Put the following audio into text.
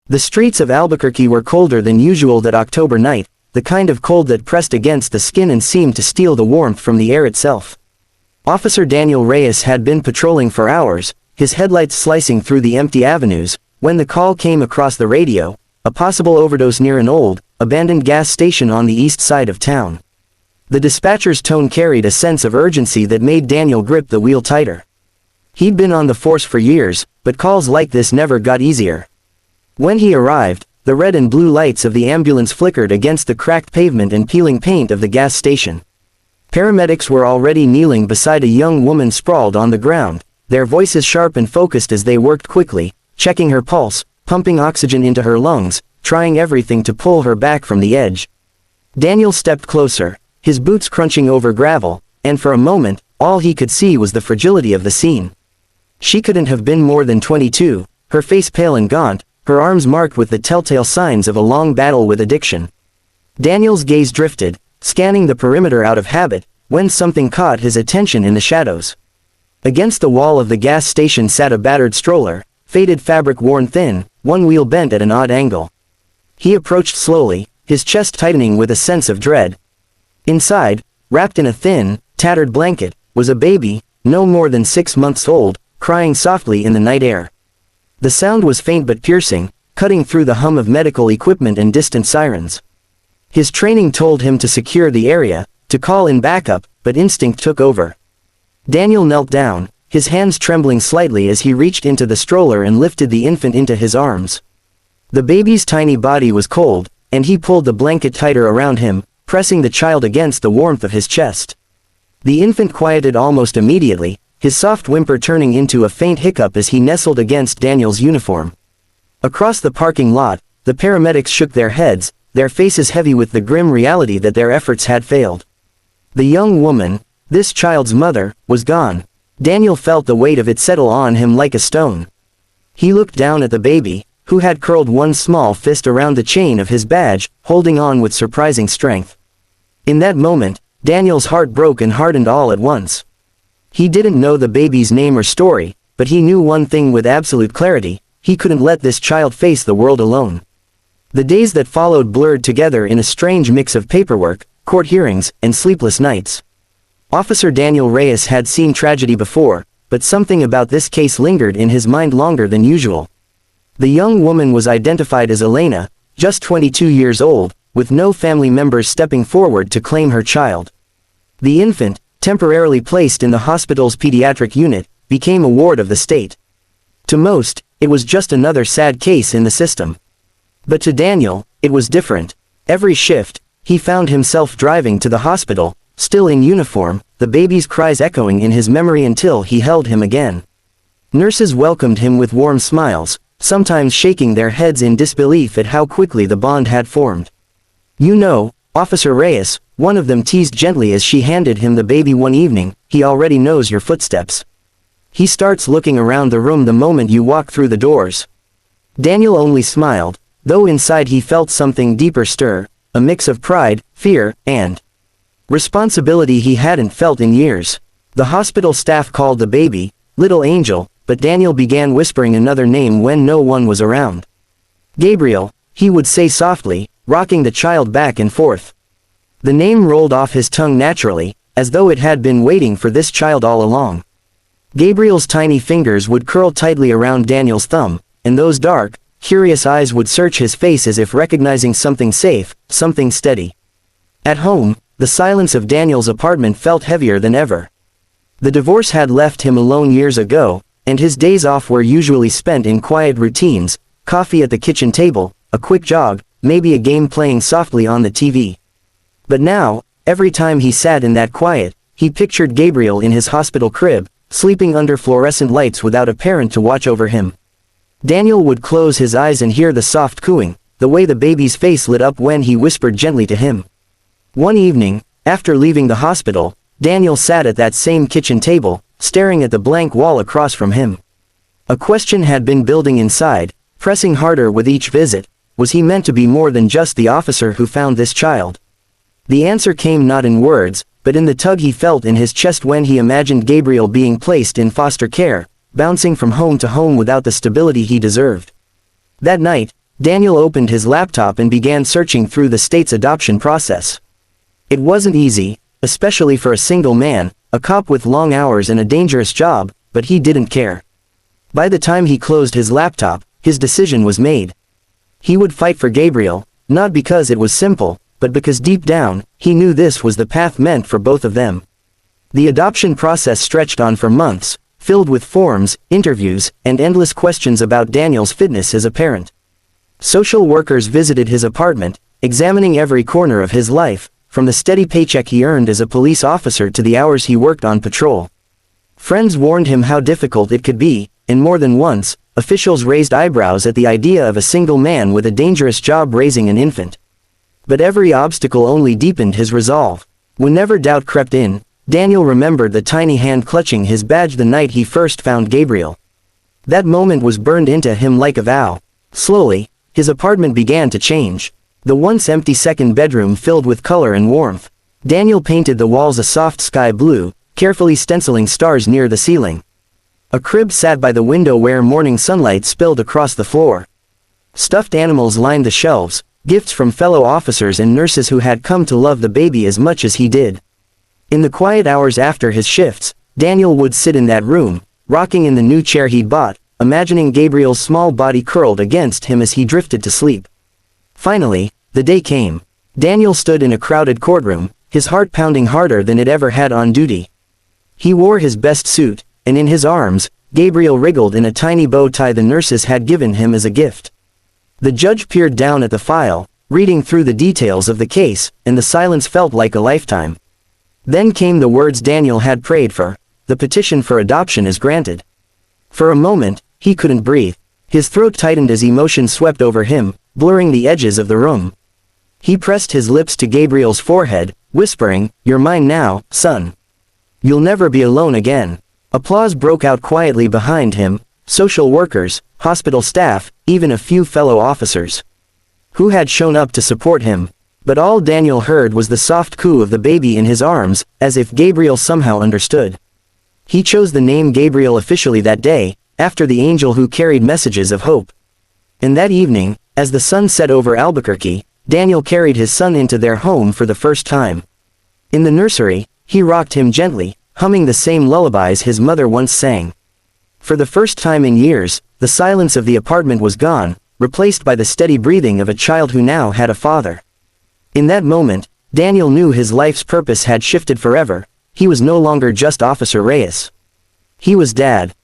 The streets of Albuquerque were colder than usual that October night, the kind of cold that pressed against the skin and seemed to steal the warmth from the air itself. Officer Daniel Reyes had been patrolling for hours, his headlights slicing through the empty avenues, when the call came across the radio, a possible overdose near an old, abandoned gas station on the east side of town. The dispatcher's tone carried a sense of urgency that made Daniel grip the wheel tighter. He'd been on the force for years, but calls like this never got easier. When he arrived, the red and blue lights of the ambulance flickered against the cracked pavement and peeling paint of the gas station. Paramedics were already kneeling beside a young woman sprawled on the ground, their voices sharp and focused as they worked quickly, checking her pulse, pumping oxygen into her lungs, trying everything to pull her back from the edge. Daniel stepped closer, his boots crunching over gravel, and for a moment, all he could see was the fragility of the scene. She couldn't have been more than 22, her face pale and gaunt, her arms marked with the telltale signs of a long battle with addiction. Daniel's gaze drifted, scanning the perimeter out of habit, when something caught his attention in the shadows. Against the wall of the gas station sat a battered stroller, faded fabric worn thin, one wheel bent at an odd angle. He approached slowly, his chest tightening with a sense of dread. Inside, wrapped in a thin, tattered blanket, was a baby, no more than 6 months old, crying softly in the night air. The sound was faint but piercing, cutting through the hum of medical equipment and distant sirens. His training told him to secure the area, to call in backup, but instinct took over. Daniel knelt down, his hands trembling slightly as he reached into the stroller and lifted the infant into his arms. The baby's tiny body was cold, and he pulled the blanket tighter around him, pressing the child against the warmth of his chest. The infant quieted almost immediately, his soft whimper turning into a faint hiccup as he nestled against Daniel's uniform. Across the parking lot, the paramedics shook their heads, their faces heavy with the grim reality that their efforts had failed. The young woman, this child's mother, was gone. Daniel felt the weight of it settle on him like a stone. He looked down at the baby, who had curled one small fist around the chain of his badge, holding on with surprising strength. In that moment, Daniel's heart broke and hardened all at once. He didn't know the baby's name or story, but he knew one thing with absolute clarity: he couldn't let this child face the world alone. The days that followed blurred together in a strange mix of paperwork, court hearings, and sleepless nights. Officer Daniel Reyes had seen tragedy before, but something about this case lingered in his mind longer than usual. The young woman was identified as Elena, just 22 years old, with no family members stepping forward to claim her child. The infant, temporarily placed in the hospital's pediatric unit, became a ward of the state. To most, it was just another sad case in the system. But to Daniel, it was different. Every shift, he found himself driving to the hospital, still in uniform, the baby's cries echoing in his memory until he held him again. Nurses welcomed him with warm smiles, sometimes shaking their heads in disbelief at how quickly the bond had formed. "You know, Officer Reyes," one of them teased gently as she handed him the baby one evening, "he already knows your footsteps. He starts looking around the room the moment you walk through the doors." Daniel only smiled, though inside he felt something deeper stir, a mix of pride, fear, and responsibility he hadn't felt in years. The hospital staff called the baby Little Angel, but Daniel began whispering another name when no one was around. "Gabriel," he would say softly, rocking the child back and forth. The name rolled off his tongue naturally, as though it had been waiting for this child all along. Gabriel's tiny fingers would curl tightly around Daniel's thumb, and those dark, curious eyes would search his face as if recognizing something safe, something steady. At home, the silence of Daniel's apartment felt heavier than ever. The divorce had left him alone years ago, and his days off were usually spent in quiet routines: coffee at the kitchen table, a quick jog, maybe a game playing softly on the TV. But now, every time he sat in that quiet, he pictured Gabriel in his hospital crib, sleeping under fluorescent lights without a parent to watch over him. Daniel would close his eyes and hear the soft cooing, the way the baby's face lit up when he whispered gently to him. One evening, after leaving the hospital, Daniel sat at that same kitchen table, staring at the blank wall across from him. A question had been building inside, pressing harder with each visit: was he meant to be more than just the officer who found this child? The answer came not in words, but in the tug he felt in his chest when he imagined Gabriel being placed in foster care, bouncing from home to home without the stability he deserved. That night, Daniel opened his laptop and began searching through the state's adoption process. It wasn't easy, especially for a single man, a cop with long hours and a dangerous job, but he didn't care. By the time he closed his laptop, his decision was made. He would fight for Gabriel, not because it was simple, but because deep down, he knew this was the path meant for both of them. The adoption process stretched on for months, filled with forms, interviews, and endless questions about Daniel's fitness as a parent. Social workers visited his apartment, examining every corner of his life, from the steady paycheck he earned as a police officer to the hours he worked on patrol. Friends warned him how difficult it could be, and more than once, officials raised eyebrows at the idea of a single man with a dangerous job raising an infant. But every obstacle only deepened his resolve. Whenever doubt crept in, Daniel remembered the tiny hand clutching his badge the night he first found Gabriel. That moment was burned into him like a vow. Slowly, his apartment began to change. The once empty second bedroom filled with color and warmth. Daniel painted the walls a soft sky blue, carefully stenciling stars near the ceiling. A crib sat by the window where morning sunlight spilled across the floor. Stuffed animals lined the shelves, gifts from fellow officers and nurses who had come to love the baby as much as he did. In the quiet hours after his shifts, Daniel would sit in that room, rocking in the new chair he'd bought, imagining Gabriel's small body curled against him as he drifted to sleep. Finally, the day came. Daniel stood in a crowded courtroom, his heart pounding harder than it ever had on duty. He wore his best suit, and in his arms, Gabriel wriggled in a tiny bow tie the nurses had given him as a gift. The judge peered down at the file, reading through the details of the case, and the silence felt like a lifetime. Then came the words Daniel had prayed for: "The petition for adoption is granted." For a moment, he couldn't breathe. His throat tightened as emotion swept over him, blurring the edges of the room. He pressed his lips to Gabriel's forehead, whispering, "You're mine now, son. You'll never be alone again." Applause broke out quietly behind him, social workers, hospital staff, even a few fellow officers who had shown up to support him. But all Daniel heard was the soft coo of the baby in his arms, as if Gabriel somehow understood. He chose the name Gabriel officially that day, after the angel who carried messages of hope. And that evening, as the sun set over Albuquerque, Daniel carried his son into their home for the first time. In the nursery, he rocked him gently, humming the same lullabies his mother once sang. For the first time in years, the silence of the apartment was gone, replaced by the steady breathing of a child who now had a father. In that moment, Daniel knew his life's purpose had shifted forever. He was no longer just Officer Reyes. He was Dad.